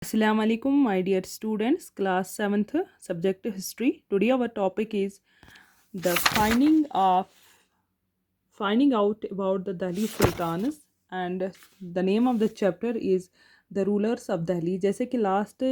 Assalamu alaikum, my dear students, class 7th, subject history. Today our topic is the finding out about the Delhi Sultans, and the name of the chapter is the rulers of Delhi. जैसे कि last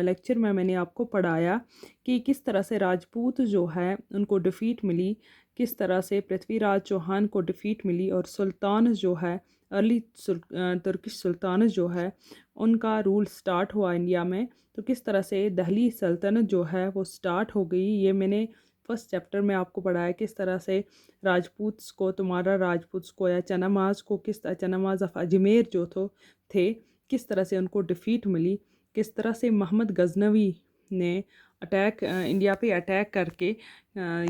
lecture में मैंने आपको पढ़ाया कि किस तरह से राजपूत जो है उनको डिफ़ीट मिली, किस तरह से पृथ्वीराज चौहान को डिफ़ीट मिली और सुल्तान जो है अर्ली तुर्किश सुल्तान जो है उनका रूल स्टार्ट हुआ इंडिया में। तो किस तरह से दिल्ली सल्तनत जो है वो स्टार्ट हो गई, ये मैंने फर्स्ट चैप्टर में आपको पढ़ाया। किस तरह से राजपूत्स को, तुम्हारा राजपूत्स को या चनामाज को, चनामाज ऑफ अजमेर जो थे किस तरह से उनको डिफ़ीट मिली, किस तरह से मोहम्मद गजनवी ने इंडिया पे अटैक करके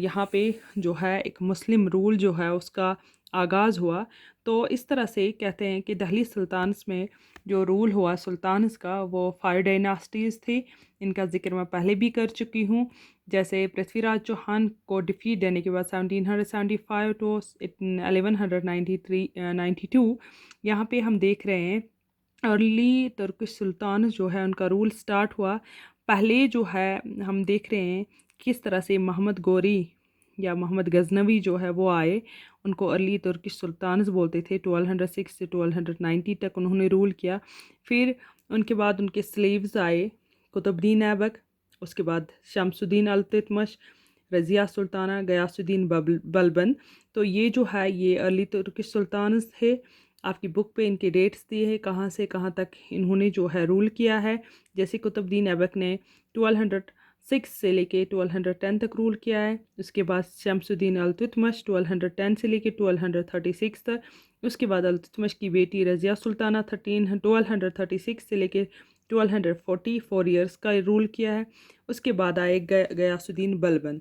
यहाँ पे जो है एक मुस्लिम रूल जो है उसका आगाज़ हुआ। तो इस तरह से कहते हैं कि दिल्ली सुल्तानस में जो रूल हुआ सुल्तानस का वो 5 डायनास्टीज़ थी। इनका ज़िक्र मैं पहले भी कर चुकी हूँ। जैसे पृथ्वीराज चौहान को डिफीट देने के बाद 1775 टू 1192 यहाँ पे हम देख रहे हैं अर्ली तुर्किश सुल्तान जो है उनका रूल स्टार्ट हुआ। पहले जो है हम देख रहे हैं किस तरह से मोहम्मद गोरी या मोहम्मद गजनवी जो है वो आए, उनको अर्ली तुर्किश सुल्तान्स बोलते थे। 1206 से 1290 तक उन्होंने रूल किया। फिर उनके बाद उनके स्लेव्स आए, कुतुबुद्दीन ऐबक, उसके बाद शमसुद्दीन अल्तुतमिश, रज़िया सुल्ताना, गयासुद्दीन बलबन। तो ये जो है ये अर्ली तुर्किश सुल्तान्स थे। आपकी बुक पे इनके डेट्स दिए हैं कहाँ से कहाँ तक इन्होंने जो है रूल किया है। जैसे कुतुबुद्दीन ऐबक ने 1206 से लेके 1210 तक रूल किया है। उसके बाद शमसुद्दीन अल्तुतमिश 1210 से लेके 1236 तक। उसके बाद अल्तुतमिश की बेटी रज़िया सुल्ताना 1236 से लेके 1244 ईयर्स का रूल किया है। उसके बाद आए गयासुद्दीन बलबन।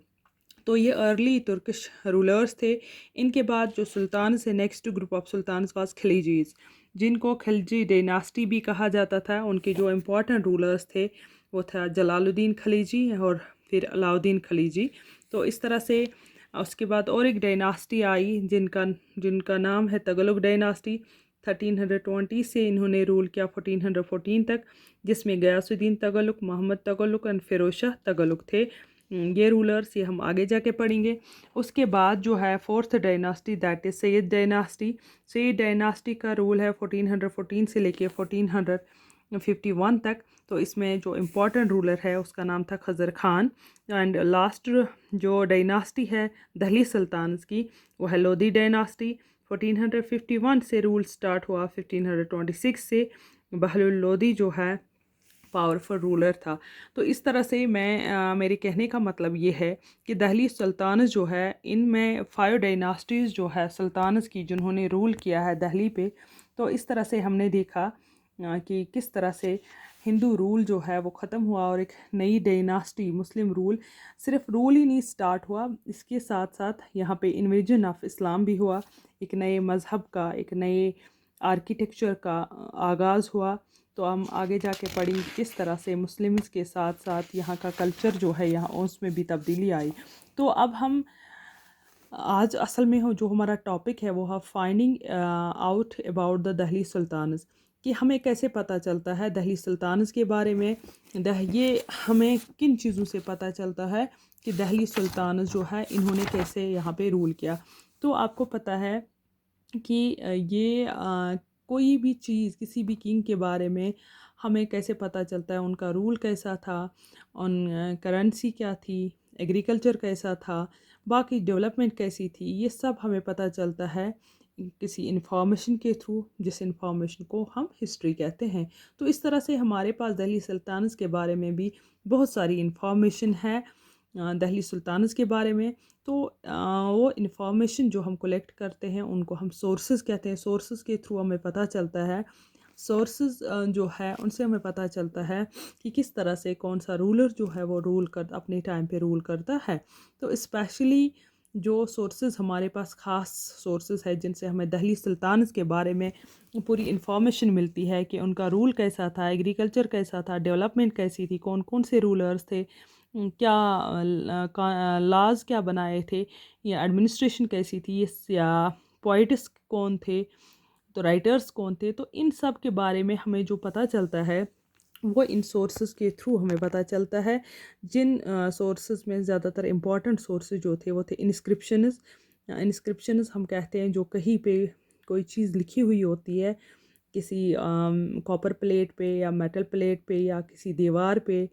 तो ये अर्ली तुर्किश रूलर्स थे। इनके बाद जो सुल्तान से next group of sultan was Khiljis, जिनको खिलजी डायनास्टी भी कहा जाता था। उनके जो इम्पोर्टेंट रूलर्स थे वो था जलालुद्दीन खिलजी और फिर अलाउद्दीन खिलजी। तो इस तरह से उसके बाद और एक डायनास्टी आई जिनका जिनका नाम है तगलुक डायनास्टी। 1320 से इन्होंने रूल किया 1414 तक, जिसमें गयासुद्दीन तगलुक, मोहम्मद तगलुक एंड फिरोज शाह तगलुक थे। ये रूलर्स ये हम आगे जाके पढ़ेंगे। उसके बाद जो है fourth dynasty that is Syed dynasty. Syed dynasty का रूल है 1414 से लेके 1451 तक। तो इसमें जो इम्पोर्टेंट रूलर है उसका नाम था खज़र खान। एंड लास्ट जो डायनास्टी है दिल्ली सुल्तान्स की वो है लोधी डायनास्टी। 1451 से रूल स्टार्ट हुआ। 1526 से बहलुल लोधी जो है पावरफुल रूलर था। तो इस तरह से मेरे कहने का मतलब ये है कि दिल्ली सुल्तानस जो है इनमें 5 डायनास्टीज़ जो है सुल्तानस की जिन्होंने रूल किया है दिल्ली पे। तो इस तरह से हमने देखा कि किस तरह से हिंदू रूल जो है वो ख़त्म हुआ और एक नई डायनास्टी मुस्लिम रूल, सिर्फ रूल ही नहीं स्टार्ट हुआ, इसके साथ साथ यहाँ पे इन्वेजन ऑफ इस्लाम भी हुआ। एक नए मज़हब का, एक नए आर्किटेक्चर का आगाज़ हुआ। तो हम आगे जाके पढ़ी किस तरह से मुस्लिम्स के साथ साथ यहाँ का कल्चर जो है यहाँ उसमें भी तब्दीली आई। तो अब हम आज असल में हो जो हमारा टॉपिक है वो है finding out about the Delhi sultans, कि हमें कैसे पता चलता है दिल्ली सुल्तानस के बारे में। ये हमें किन चीज़ों से पता चलता है कि दिल्ली सुल्तानस जो है इन्होंने कैसे यहाँ पे रूल किया। तो आपको पता है कि ये कोई भी चीज़ किसी भी किंग के बारे में हमें कैसे पता चलता है, उनका रूल कैसा था, उन करेंसी क्या थी, एग्रीकल्चर कैसा था, बाकी डेवलपमेंट कैसी थी, ये सब हमें पता चलता है किसी इंफॉर्मेशन के थ्रू, जिस इंफॉर्मेशन को हम हिस्ट्री कहते हैं। तो इस तरह से हमारे पास दिल्ली सुल्तानस के बारे में भी बहुत सारी इंफॉर्मेशन है दिल्ली सुल्तानस के बारे में। तो वो इन्फॉर्मेशन जो हम कलेक्ट करते हैं उनको हम सोर्सेज कहते हैं। सोर्सेज के थ्रू हमें पता चलता है, सोर्सेज जो है उनसे हमें पता चलता है कि किस तरह से कौन सा रूलर जो है वो अपने टाइम पे रूल करता है। तो स्पेशली जो सोर्सेज हमारे पास ख़ास सोर्सेज है जिनसे हमें दिल्ली सुल्तानस के बारे में पूरी इन्फॉर्मेशन मिलती है कि उनका रूल कैसा था, एग्रीकल्चर कैसा था, डेवलपमेंट कैसी थी, कौन कौन से रूलर्स थे, क्या लाज क्या बनाए थे, या एडमिनिस्ट्रेशन कैसी थी, या पोइट्स कौन थे, तो राइटर्स कौन थे। तो इन सब के बारे में हमें जो पता चलता है वो इन सोर्सेज के थ्रू हमें पता चलता है। जिन सोर्सेज में ज़्यादातर इम्पॉर्टेंट सोर्सेज जो थे वो थे इंस्क्रिप्शंस। इंस्क्रिप्शंस हम कहते हैं जो कहीं पे कोई चीज़ लिखी हुई होती है, किसी कॉपर प्लेट पे या मेटल प्लेट पे या किसी दीवार पे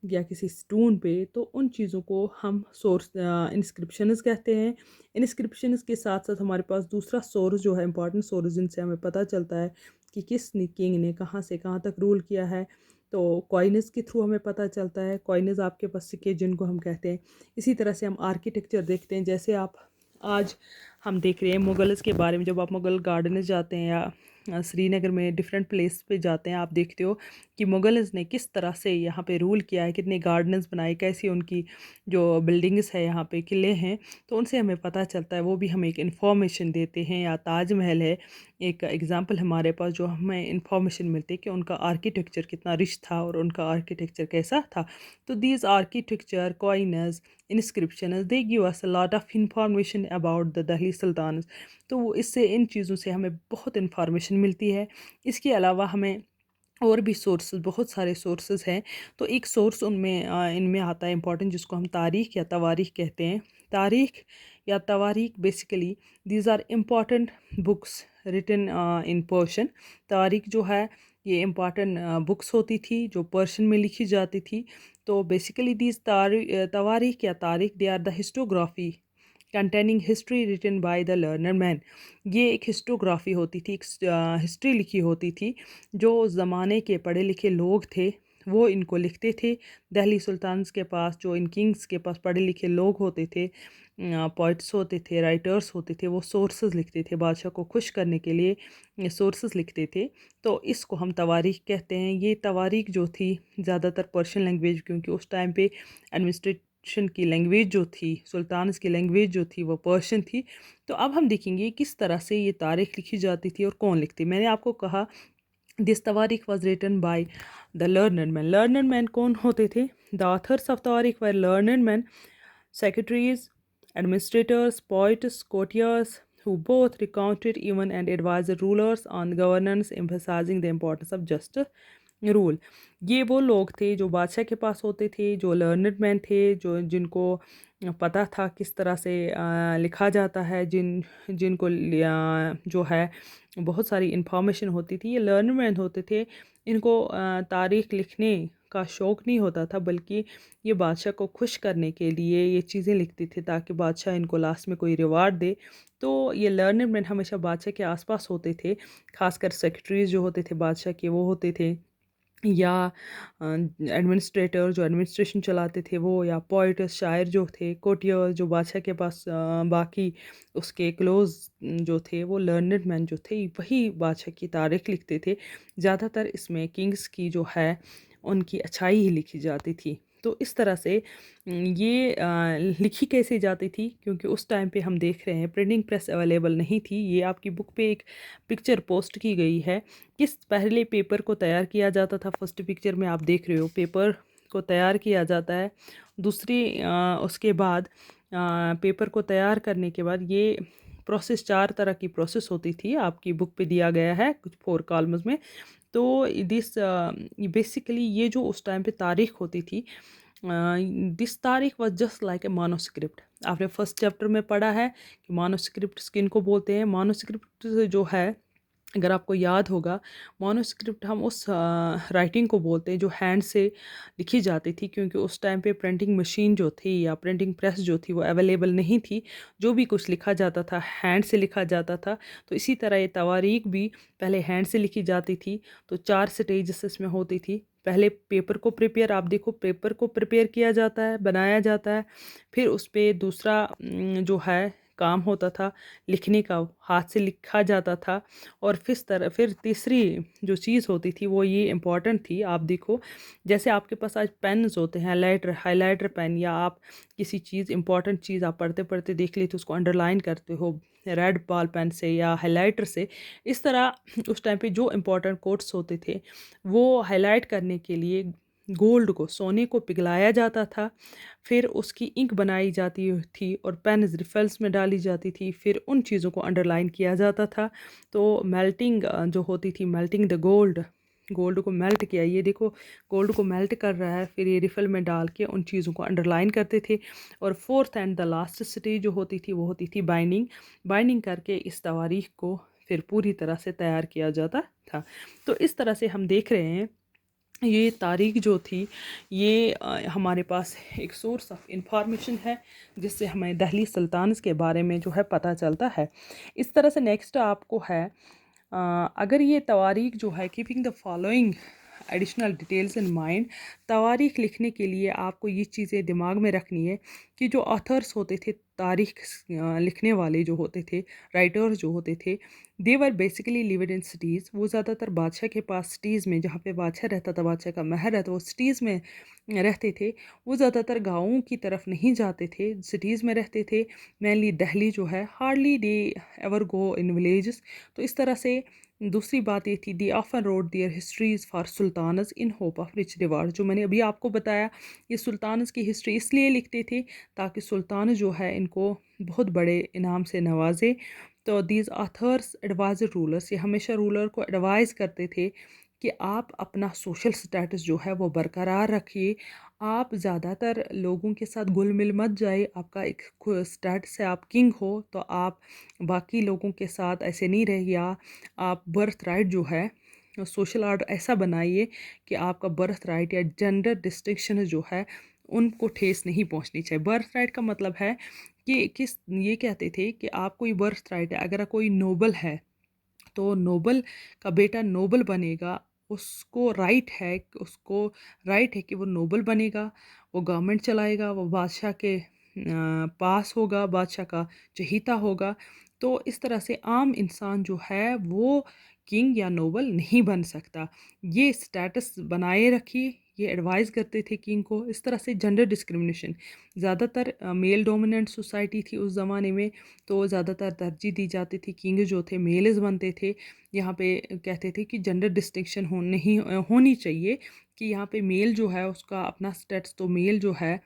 या किसी स्टोन पे, तो उन चीज़ों को हम सोर्स इंस्क्रिप्शंस कहते हैं। इंस्क्रिप्शंस के साथ साथ हमारे पास दूसरा सोर्स जो है इंपॉर्टेंट सोर्स, जिनसे हमें पता चलता है कि किस किंग ने कहाँ से कहाँ तक रूल किया है, तो कॉइन्स के थ्रू हमें पता चलता है। कॉइन्स आपके पास सिक्के जिनको हम कहते हैं। इसी तरह से हम आर्किटेक्चर देखते हैं, जैसे आप आज हम देख रहे हैं मुगल्स के बारे में। जब आप मुगल गार्डन जाते हैं या श्रीनगर में डिफरेंट प्लेस पे जाते हैं, आप देखते हो कि मुगल्स ने किस तरह से यहाँ पे रूल किया है, कितने गार्डन्स बनाए, कैसी उनकी जो बिल्डिंग्स है, यहाँ पे किले हैं, तो उनसे हमें पता चलता है। वो भी हमें एक इन्फॉर्मेशन देते हैं। या ताजमहल है एक एग्ज़ाम्पल हमारे पास, जो हमें इन्फॉर्मेशन मिलती है कि उनका आर्किटेक्चर कितना रिच था और उनका आर्किटेक्चर कैसा था। तो these architecture, coins, inscriptions, they give us a lot of information about the Delhi Sultans। तो वो इससे इन चीज़ों से हमें बहुत इन्फॉर्मेशन मिलती है। इसके अलावा हमें और भी सोर्सेज, बहुत सारे सोर्सेज हैं। तो एक सोर्स उनमें इनमें आता है इंपॉर्टेंट, जिसको हम तारीख़ या तवारीख़ कहते हैं। तारीख़ या तवारीख़ basically these are important books written in Persian. तारीख़ जो है ये इम्पॉर्टेंट बुक्स होती थी जो पर्शियन में लिखी जाती थी। तो बेसिकली दीज तवारीख़ या तारीख़ they are the histography containing history written by the learner man. ये एक हिस्टोग्राफी होती थी, एक हिस्ट्री लिखी होती थी जो उस ज़माने के पढ़े लिखे लोग थे वो इनको लिखते थे। दिल्ली सुल्तान्स के पास, जो इन किंग्स के पास पढ़े लिखे लोग होते थे, पोइट्स होते थे, राइटर्स होते थे, वो सोर्सेज लिखते थे बादशाह को खुश करने के लिए, सोर्सेज लिखते थे। तो इसको हम तवारीख़ कहते हैं। ये तवारीख़ जो थी ज़्यादातर पर्शियन लैंग्वेज, क्योंकि उस टाइम पे एडमिनिस्ट्रेशन की लैंग्वेज जो थी, सुल्तान्स की लैंग्वेज जो थी वो पर्शियन थी। तो अब हम देखेंगे किस तरह से ये तारीख़ लिखी जाती थी और कौन लिखती। मैंने आपको कहा दिस तवारीख़ was written by the learner man. Learner man कौन होते थे? द ऑथर्स ऑफ तवारीख़ were learner man, secretaries, administrators, poets, courtiers, who both recounted even and advised rulers on governance, emphasizing the importance of just rule. ये वो लोग थे जो बादशाह के पास होते थे, जो लर्नड मैन थे, जो जिनको पता था किस तरह से लिखा जाता है, जिनको जो है बहुत सारी इन्फॉर्मेशन होती थी। ये लर्नड मैन होते थे। इनको तारीख़ लिखने का शौक़ नहीं होता था, बल्कि ये बादशाह को खुश करने के लिए ये चीज़ें लिखती थी ताकि बादशाह इनको लास्ट में कोई रिवार्ड दे। तो ये लर्नड मैन हमेशा बादशाह के आसपास होते थे। खासकर सेक्रेटरीज जो होते थे बादशाह के, वो होते थे, या एडमिनिस्ट्रेटर जो एडमिनिस्ट्रेशन चलाते थे वो, या पोइट शायर जो थे, कोटियर जो बादशाह के पास बाकी उसके क्लोज जो थे, वो लर्नड मैन जो थे वही बादशाह की तारीख़ लिखते थे। ज़्यादातर इसमें किंग्स की जो है उनकी अच्छाई ही लिखी जाती थी। तो इस तरह से ये लिखी कैसे जाती थी, क्योंकि उस टाइम पे हम देख रहे हैं प्रिंटिंग प्रेस अवेलेबल नहीं थी। ये आपकी बुक पे एक पिक्चर पोस्ट की गई है। किस पहले पेपर को तैयार किया जाता था, फर्स्ट पिक्चर में आप देख रहे हो पेपर को तैयार किया जाता है। दूसरी उसके बाद पेपर को तैयार करने के बाद ये प्रोसेस, 4 तरह की प्रोसेस होती थी, आपकी बुक पे दिया गया है कुछ 4 कॉलम्स में। तो दिस बेसिकली ये जो उस टाइम पे तारीख़ होती थी, दिस तारीख़ वाज जस्ट लाइक ए मानोस्क्रिप्ट। आपने फर्स्ट चैप्टर में पढ़ा है कि मानोस्क्रिप्ट किनको बोलते हैं। मानोस्क्रिप्ट जो है, अगर आपको याद होगा, मानोस्क्रिप्ट हम उस राइटिंग को बोलते हैं जो हैंड से लिखी जाती थी, क्योंकि उस टाइम पे प्रिंटिंग मशीन जो थी या प्रिंटिंग प्रेस जो थी वो अवेलेबल नहीं थी। जो भी कुछ लिखा जाता था हैंड से लिखा जाता था। तो इसी तरह ये तवारीख़ भी पहले हैंड से लिखी जाती थी। तो 4 स्टेजेस इसमें होती थी। पहले पेपर को प्रिपेयर, आप देखो पेपर को प्रिपेयर किया जाता है, बनाया जाता है। फिर उस पे दूसरा जो है काम होता था लिखने का, हाथ से लिखा जाता था। और फिर तीसरी जो चीज़ होती थी वो ये इम्पॉर्टेंट थी। आप देखो, जैसे आपके पास आज पेन्स होते हैं, हाइलाइटर पेन, या आप किसी चीज़ इंपॉर्टेंट चीज़ आप पढ़ते पढ़ते देख लेते उसको अंडरलाइन करते हो रेड बॉल पेन से या हाइलाइटर से। इस तरह उस टाइम पे जो इम्पोर्टेंट कोट्स होते थे वो हाईलाइट करने के लिए गोल्ड को, सोने को पिघलाया जाता था। फिर उसकी इंक बनाई जाती थी और पेन रिफिल्स में डाली जाती थी। फिर उन चीज़ों को अंडरलाइन किया जाता था। तो मेल्टिंग जो होती थी, मेल्टिंग द गोल्ड, गोल्ड को मेल्ट किया। ये देखो गोल्ड को मेल्ट कर रहा है, फिर ये रिफिल में डाल के उन चीज़ों को अंडरलाइन करते थे। और fourth and the last stage जो होती थी वो होती थी बाइंडिंग। बाइंडिंग करके इस तवारीख को फिर पूरी तरह से तैयार किया जाता था। तो इस तरह से हम देख रहे हैं ये तारीख जो थी ये हमारे पास एक सोर्स ऑफ इंफॉर्मेशन है जिससे हमें दिल्ली सुल्तान्स के बारे में जो है पता चलता है। इस तरह से नेक्स्ट आपको है अगर ये तवारीख जो है keeping the following additional details in mind. तवारीख लिखने के लिए आपको ये चीज़ें दिमाग में रखनी है कि जो ऑथर्स होते थे, तारीख लिखने वाले जो होते थे, राइटर्स जो होते थे, they were basically lived in cities. वो ज़्यादातर बादशाह के पास सिटीज़ में, जहाँ पे बादशाह रहता था, बादशाह का महल रहता, वो सिटीज़ में रहते थे। वो ज़्यादातर गाँवों की तरफ नहीं जाते थे, सिटीज़ में रहते थे। मेनली दिल्ली जो है hardly they ever go in villages. तो इस तरह से दूसरी बात ये थी the often wrote their histories for sultans in hope of rich reward. जो मैंने अभी आपको बताया, ये सुल्तानस की हिस्ट्री इसलिए लिखते थे ताकि सुल्तान जो है इनको बहुत बड़े इनाम से नवाजे। तो दीज ऑथर्स एडवाइज रूलर्स, ये हमेशा रूलर को एडवाइज़ करते थे कि आप अपना सोशल स्टेटस जो है वो बरकरार रखिए। आप ज़्यादातर लोगों के साथ घुल मिल मत जाए। आपका एक स्टेटस है, आप किंग हो, तो आप बाकी लोगों के साथ ऐसे नहीं रहिए। आप बर्थ राइट जो है सोशल आर्डर ऐसा बनाइए कि आपका बर्थ राइट या जेंडर डिस्टिंक्शन जो है उनको ठेस नहीं पहुंचनी चाहिए। बर्थ राइट का मतलब है कि ये कहते थे कि आप कोई बर्थ राइट है, अगर कोई नोबल है तो नोबल का बेटा नोबल बनेगा, उसको राइट है कि वो नोबल बनेगा, वो गवर्नमेंट चलाएगा, वो बादशाह के पास होगा, बादशाह का चहीता होगा। तो इस तरह से आम इंसान जो है वो किंग या नोबल नहीं बन सकता। ये स्टेटस बनाए रखिए, ये एडवाइस करते थे किंग को। इस तरह से जेंडर डिस्क्रिमिनेशन, ज़्यादातर मेल डोमिनेंट सोसाइटी थी उस ज़माने में, तो ज़्यादातर तरजीह दी जाती थी, किंग जो थे मेल्स बनते थे। यहाँ पे कहते थे कि जेंडर डिस्टिंक्शन नहीं होनी चाहिए, कि यहाँ पे मेल जो है उसका अपना स्टेटस, तो मेल जो है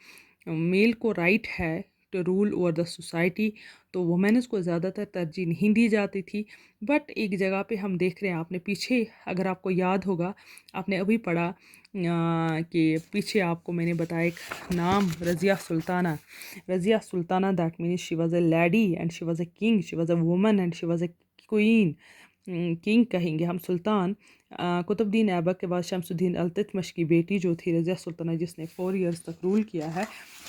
मेल को राइट है to rule over the society. तो वुमेन्स को ज़्यादातर तरजीह नहीं दी जाती थी। बट एक जगह पे हम देख रहे हैं, आपने पीछे अगर आपको याद होगा, आपने अभी पढ़ा कि पीछे आपको मैंने बताया एक नाम Razia Sultana. Razia Sultana that means she was a lady and she was a king, she was a woman and she was a queen. King कहेंगे हम, सुल्तान। कुतुबुद्दीन ऐबक के बाद शमसुद्दीन अल्ततमिश की बेटी जो थी रज़िया सुल्ताना, जिसने 4 इयर्स तक रूल किया है।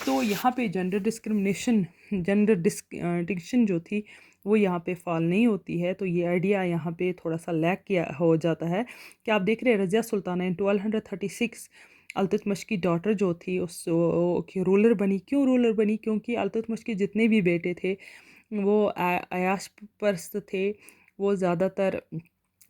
तो यहाँ पे जेंडर डिस्क्रिमिनेशन, जेंडर डिस्टिंक्शन जो थी वो यहाँ पे फॉल नहीं होती है। तो ये आइडिया यहाँ पे थोड़ा सा लैक किया हो जाता है कि आप देख रहे हैं रज़िया सुल्ताना इन 1236 अल्ततमिश की डॉटर जो थी उस की रूलर बनी। क्यों रूलर बनी? क्योंकि अल्ततमिश के जितने भी बेटे थे वो अयाश परस्त थे, वो ज़्यादातर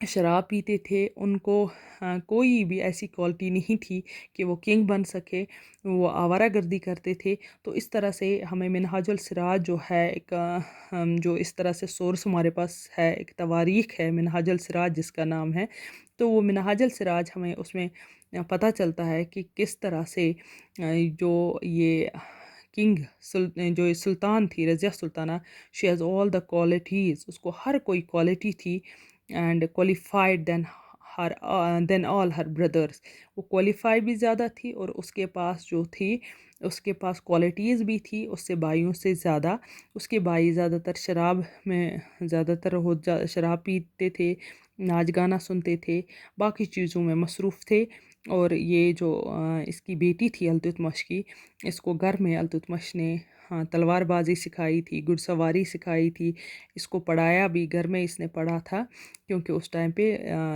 शराब पीते थे। उनको कोई भी ऐसी क्वालिटी नहीं थी कि वो किंग बन सके, वो आवारागर्दी करते थे। तो इस तरह से हमें मिनहाजुल सिराज जो है एक जो इस तरह से सोर्स हमारे पास है, एक तवारीख है मिनहाजुल सिराज जिसका नाम है। तो वो मिनहाजुल सिराज हमें उसमें पता चलता है कि किस तरह से जो ये किंग जो सुल्तान थी Razia Sultana, she has all the qualities, उसको हर कोई क्वालिटी थी and qualified then all her brothers. वो क्वालिफाई भी ज़्यादा थी और उसके पास जो थी उसके पास क्वालिटीज़ भी थी उससे भाइयों से ज़्यादा। उसके भाई ज़्यादातर शराब में शराब पीते थे, नाच गाना सुनते थे, बाकी चीज़ों में मसरूफ़ थे। और ये जो इसकी बेटी थी अल्तुतमिश की, इसको घर में अल्तुतमिश ने हाँ तलवारबाजी सिखाई थी, घुड़सवारी सिखाई थी, इसको पढ़ाया भी घर में इसने पढ़ा था। क्योंकि उस टाइम पे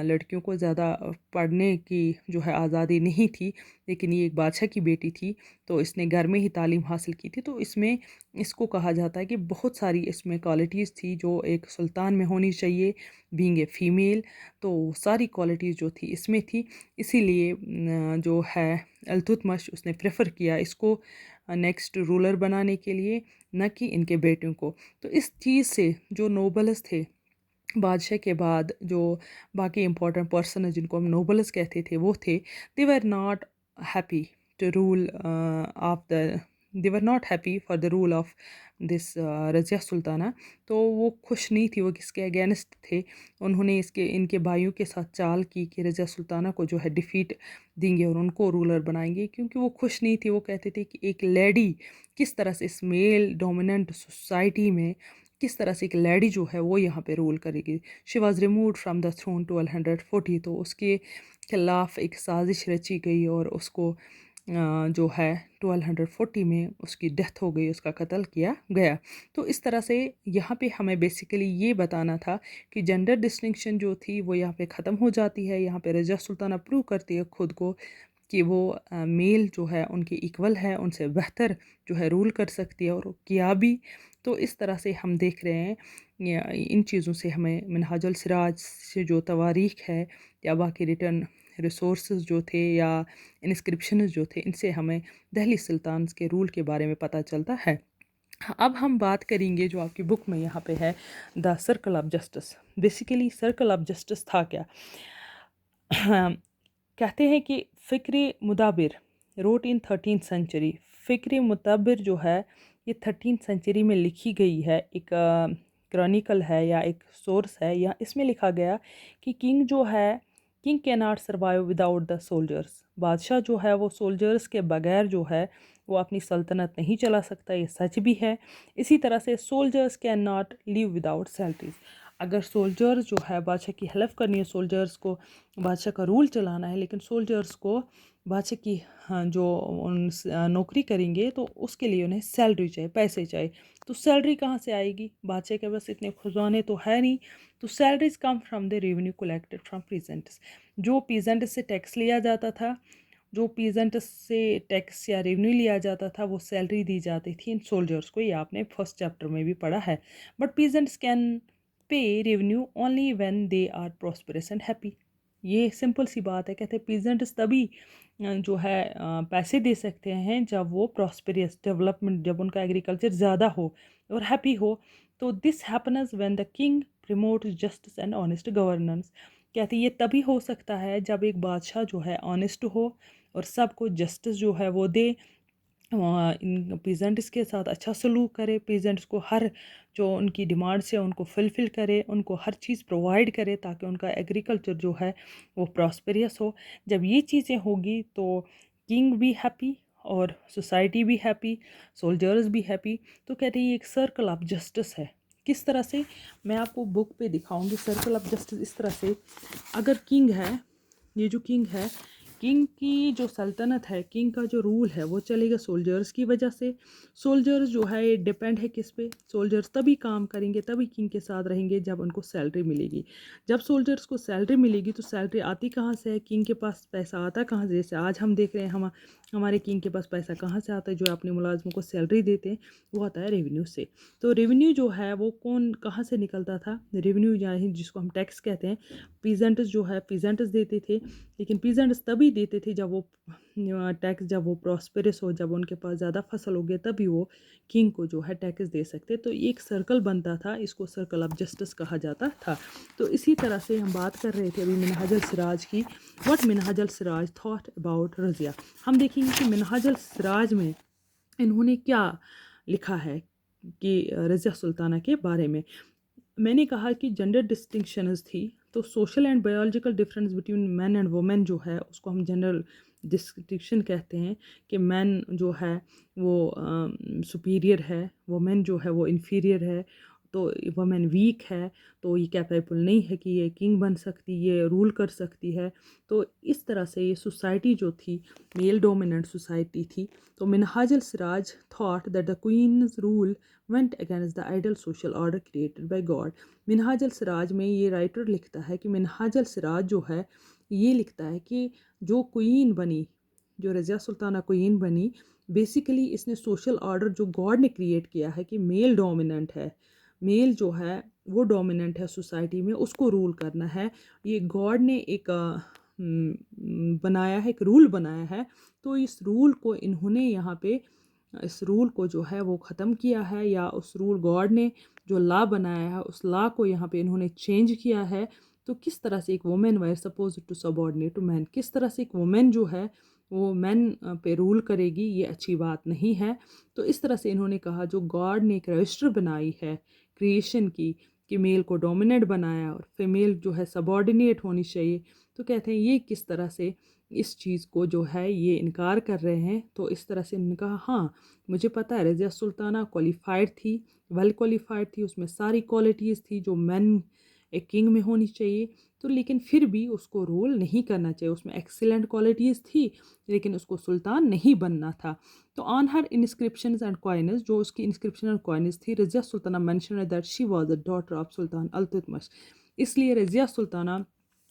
लड़कियों को ज़्यादा पढ़ने की जो है आज़ादी नहीं थी, लेकिन ये एक बादशाह की बेटी थी तो इसने घर में ही तालीम हासिल की थी। तो इसमें इसको कहा जाता है कि बहुत सारी इसमें क्वालिटीज़ थी जो एक सुल्तान में होनी चाहिए, बीइंग ए फीमेल। तो सारी क्वालिटीज़ जो थी इसमें थी, इसीलिए जो है अल्तुतमिश उसने प्रेफर किया इसको नेक्स्ट रूलर बनाने के लिए, न कि इनके बेटों को। तो इस चीज़ से जो नोबल्स थे बादशाह के बाद, जो बाकी इंपॉर्टेंट पर्सन है जिनको हम नोबल्स कहते थे, वो थे they were not happy to rule of the they were not happy for the rule of this Razia Sultana. तो वो खुश नहीं थी, वो किसके अगेंस्ट थे। उन्होंने इनके भाइयों के साथ चाल की कि रज़िया सुल्ताना को जो है डिफ़ीट देंगे और उनको रूलर बनाएंगे, क्योंकि वो खुश नहीं थी। वो कहते थे कि एक लेडी किस तरह से इस मेल डोमिनेंट सोसाइटी में किस तरह से एक लेडी जो है वो यहाँ पे रूल करेगी। She was removed from the throne 1240। तो उसके खिलाफ एक साजिश रची गई और उसको जो है 1240 में उसकी डेथ हो गई, उसका कत्ल किया गया। तो इस तरह से यहाँ पे हमें बेसिकली ये बताना था कि जेंडर डिस्टिंक्शन जो थी वो यहाँ पे ख़त्म हो जाती है। यहाँ पे रज़िया सुल्ताना प्रूव करती है खुद को कि वो मेल जो है उनके इक्वल है, उनसे बेहतर जो है रूल कर सकती है, और किया भी। तो इस तरह से हम देख रहे हैं इन चीज़ों से हमें मिनहाजुल सिराज से जो तवारीख है या बाकी रिटर्न रिसोर्सेज जो थे या इंस्क्रिप्शन जो थे, इनसे हमें दिल्ली सुल्तान के रूल के बारे में पता चलता है। अब हम बात करेंगे जो आपकी बुक में यहाँ पे है, the circle of justice. Basically circle of justice था क्या? कहते हैं कि फ़िक्र मुदाबिर रोट इन 13th सेंचुरी। फ़िक्र मुदाबिर जो है ये 13th सेंचुरी में लिखी गई है, एक क्रॉनिकल है या एक सोर्स है। या इसमें लिखा गया कि किंग जो है, king can not survive without the soldiers. बादशाह जो है वो सोल्जर्स के बगैर जो है वो अपनी सल्तनत नहीं चला सकता, ये सच भी है। इसी तरह से soldiers can not live without salaries. अगर सोल्जर्स जो है बादशाह की हेल्प करनी है, सोल्जर्स को बादशाह का रूल चलाना है, लेकिन सोल्जर्स को बादशाह की जो नौकरी करेंगे तो उसके लिए उन्हें सैलरी चाहिए, पैसे चाहिए। तो सैलरी कहाँ से आएगी? बादशाह के पास इतने खजाने तो है नहीं। तो salaries come from the revenue collected from peasants. जो पीजेंट्स से टैक्स लिया जाता था, जो पीजेंट्स से टैक्स या रेवेन्यू लिया जाता था, वो सैलरी दी जाती थी इन सोल्जर्स को। ये आपने फर्स्ट चैप्टर में भी पढ़ा है। But peasants can pay revenue only when they are prosperous and happy. ये सिंपल सी बात है। कहते हैं पीजेंट्स तभी जो है पैसे दे सकते हैं जब वो प्रॉस्पेरियस डेवलपमेंट, जब उनका एग्रीकल्चर ज़्यादा हो और हैप्पी हो। तो this happens when the king promote justice and honest governance. कहते हैं ये तभी हो सकता है जब एक बादशाह जो है ऑनेस्ट हो और सबको जस्टिस जो है वो दे, इन पीजेंट्स के साथ अच्छा सलूक करे, पीजेंट्स को हर जो उनकी डिमांड्स है उनको फुलफ़िल करे, उनको हर चीज़ प्रोवाइड करे ताकि उनका एग्रीकल्चर जो है वो प्रॉस्पेरियस हो। जब ये चीज़ें होगी तो किंग भी हैप्पी और सोसाइटी भी हैप्पी, सोल्जर्स भी हैप्पी। तो कहते हैं ये एक सर्कल ऑफ जस्टिस है। किस तरह से? मैं आपको बुक पे दिखाऊंगी सर्कल ऑफ जस्टिस। इस तरह से अगर किंग है, ये जो किंग है, किंग की जो सल्तनत है, किंग का जो रूल है वो चलेगा सोल्जर्स की वजह से। सोल्जर्स जो है ये डिपेंड है किस पे? सोल्जर्स तभी काम करेंगे, तभी किंग के साथ रहेंगे जब उनको सैलरी मिलेगी। जब सोल्जर्स को सैलरी मिलेगी तो सैलरी आती कहाँ से है? किंग के पास पैसा आता कहाँ से? जैसे आज हम देख रहे हैं हमारे किंग के पास पैसा कहाँ से आता है? जो अपने मुलाजमों को सैलरी देते हैं वो आता है रेवेन्यू से। तो रेवेन्यू जो है वो कौन कहाँ से निकलता था? रेवेन्यू यानी जिसको हम टैक्स कहते हैं, पीजेंट्स जो है पीजेंट्स देते थे। लेकिन पीजेंट्स तभी देते थे जब वो टैक्स, जब वो प्रॉस्पेरस हो, जब उनके पास ज़्यादा फसल हो गया, तभी वो किंग को जो है टैक्स दे सकते। तो एक सर्कल बनता था, इसको सर्कल ऑफ जस्टिस कहा जाता था। तो इसी तरह से हम बात कर रहे थे अभी मिनहाजुल सिराज की। What Minhajul Siraj thought about Razia. हम देखेंगे कि मिनहाजुल सिराज में इन्होंने क्या लिखा है कि रज़िया सुल्ताना के बारे में। मैंने कहा कि जेंडर डिस्टिंक्शंस थी, तो social and biological difference between man and women जो है उसको हम जनरल डिस्टिंक्शन कहते हैं कि मैन जो है वो सुपीरियर है, वुमेन जो है वो इन्फीरियर है। तो वुमेन वीक है, तो ये कैपेबल नहीं है कि ये किंग बन सकती, ये रूल कर सकती है। तो इस तरह से ये सोसाइटी जो थी मेल डोमिनेंट सोसाइटी थी। तो Minhajul Siraj thought that the queen's rule went against the ideal social order created by God। Minhajul Siraj में ये राइटर लिखता है कि मिनहाजुल सिराज जो है ये लिखता है कि जो क्वीन बनी, जो रज़िया सुल्ताना क्वीन बनी, बेसिकली इसने सोशल ऑर्डर जो गॉड ने क्रिएट किया है कि मेल डोमिनेंट है, मेल जो है वो डोमिनेंट है सोसाइटी में, उसको रूल करना है। ये गॉड ने एक बनाया है, एक रूल बनाया है। तो इस रूल को इन्होंने यहाँ पे इस रूल को जो है वो ख़त्म किया है, या उस रूल गॉड ने जो लॉ बनाया है उस लॉ को यहाँ पे इन्होंने चेंज किया है। तो किस तरह से एक women were suppose to subordinate to man, किस तरह से एक वुमेन जो है वो मैन पे रूल करेगी, ये अच्छी बात नहीं है। तो इस तरह से इन्होंने कहा जो गॉड ने एक रजिस्टर बनाई है क्रिएशन की कि मेल को डोमिनेट बनाया और फीमेल जो है सबॉर्डिनेट होनी चाहिए, तो कहते हैं ये किस तरह से इस चीज़ को जो है ये इनकार कर रहे हैं। तो इस तरह से उन्होंने कहा हाँ मुझे पता है रज़िया सुल्ताना क्वालिफाइड थी, वेल क्वालिफाइड थी, उसमें सारी क्वालिटीज़ थी जो मैन एक किंग में होनी चाहिए, तो लेकिन फिर भी उसको रूल नहीं करना चाहिए, उसमें एक्सीलेंट क्वालिटीज़ थी लेकिन उसको सुल्तान नहीं बनना था। तो on her inscriptions and coins, जो उसकी इंस्क्रिप्शन और कॉइन्स थी, Razia Sultana mention that she was the daughter of sultan Iltutmish. इसलिए रज़िया सुल्ताना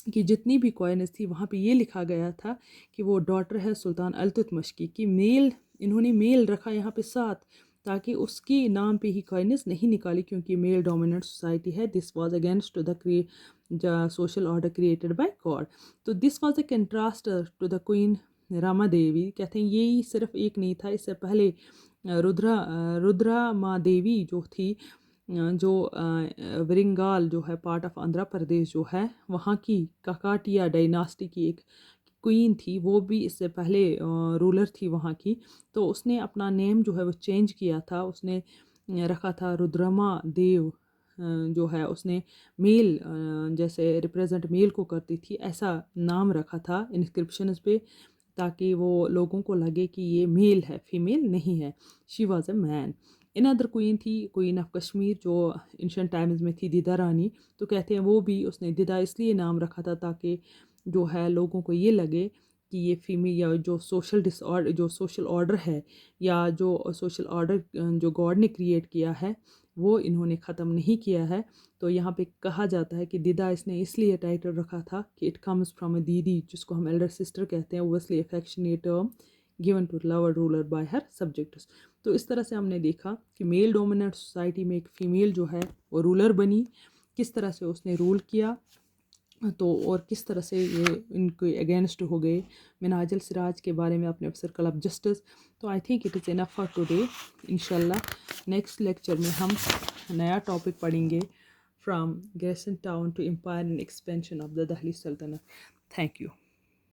की जितनी भी कॉइन्स थी वहाँ पे ये लिखा गया था कि वो डॉटर है सुल्तान अल्तुतमिश की, कि मेल इन्होंने मेल रखा यहाँ पे साथ, ताकि उसकी नाम पे ही कॉइन्स नहीं निकाली, क्योंकि मेल डोमिनेंट सोसाइटी है। This was against to the social order created by god. तो this was a contrast to the queen Rama Devi. कहते हैं यही सिर्फ एक नहीं था, इससे पहले रुद्रा माँ देवी जो थी, जो वरिंगाल जो है पार्ट ऑफ आंध्र प्रदेश जो है, वहाँ की काकाटिया डायनास्टी की एक क्वीन थी, वो भी इससे पहले रूलर थी वहाँ की। तो उसने अपना नेम जो है वो चेंज किया था, उसने रखा था रुद्रमा देव। जो है उसने मेल जैसे रिप्रेजेंट मेल को करती थी ऐसा नाम रखा था इंस्क्रिप्शंस पे, ताकि वो लोगों को लगे कि ये मेल है, फीमेल नहीं है। She was a man. In other queen थी क्वीन ऑफ कश्मीर जो एंशिएंट टाइम्स में थी, दिदा रानी। तो कहते हैं वो भी उसने दिदा इसलिए नाम रखा था ताकि जो है लोगों को ये लगे कि ये फीमेल, या जो सोशल ऑर्डर है, या जो सोशल ऑर्डर जो गॉड ने क्रिएट किया है वो इन्होंने ख़त्म नहीं किया है। तो यहाँ पे कहा जाता है कि दिदा इसने इसलिए टाइटल रखा था कि इट कम्स फ्रॉम अ दीदी, जिसको हम एल्डर सिस्टर कहते हैं, obviously affectionate term given to lover ruler by her subjects. तो इस तरह से हमने देखा कि मेल डोमिनेंट सोसाइटी में एक फ़ीमेल जो है वो रूलर बनी, किस तरह से उसने रूल किया, तो और किस तरह से ये इनके अगेंस्ट हो गए। मिनहाजुल सिराज के बारे में अपने अफसर क्लब जस्टिस। तो I think it is enough for today. इंशाल्लाह नेक्स्ट लेक्चर में हम नया टॉपिक पढ़ेंगे, from garrison town to empire and expansion of the Delhi सल्तनत। Thank you.